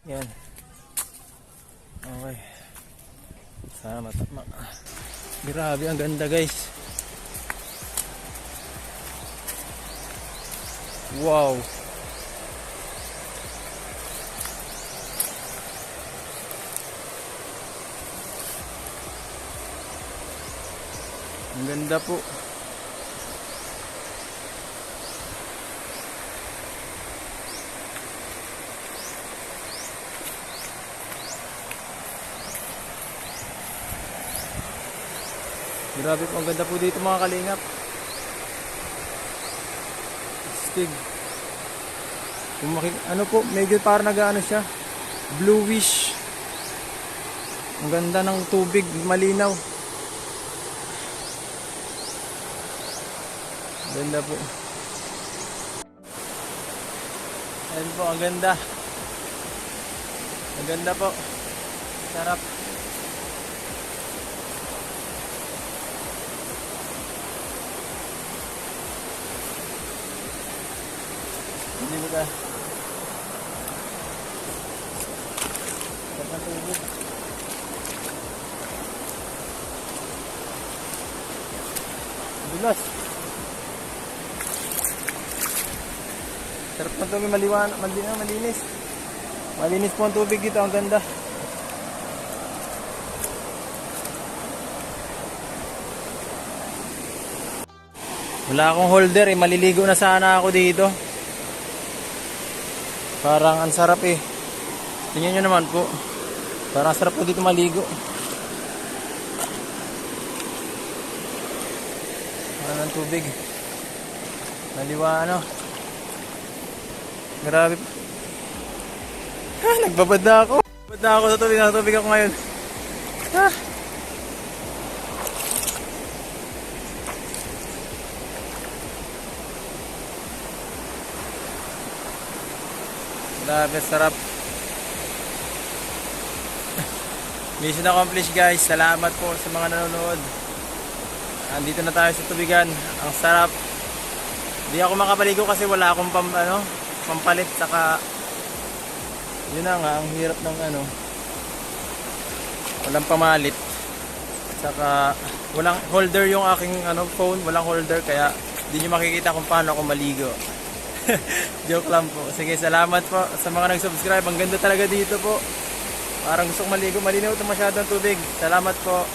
Yan. Okay. Sana matama. Grabe, ang ganda guys. Wow. Ang ganda po. Grabe po, ang ganda po dito mga kalingap. Stig. Ano po, medyo parang nag-ano siya, bluish. Ang ganda ng tubig, malinaw. Ganda po. Ayan po, ang ganda. Ang ganda po. Sarap. Hindi ba ka? Sarap ng tubig. Dulas. Sarap ng tubig, malinis. Malinis po ang tubig dito, ang ganda. Wala akong holder eh, maliligo na sana ako dito. Parang ang sarap eh. Tingnan nyo naman po. Parang sarap po dito maligo. Ano ng tubig. Maliwa ano. Grabe. Nagbabad na ako. Nagbabad na ako sa tubig. Natubig ako ngayon. Grabe, sarap. Mission accomplished guys. Salamat po sa mga nanonood. Andito na tayo sa tubigan. Ang sarap. Hindi ako makapaligo kasi wala akong pampalit. Saka yun na nga, ang hirap ng walang pamalit. Saka walang holder yung aking phone. Walang holder kaya hindi nyo makikita kung paano ako maligo. Joke lang po. Sige, salamat po sa mga nag-subscribe. Ang ganda talaga dito po. Parang gusto kong maligo. Malinaw ito masyadong tubig. Salamat po.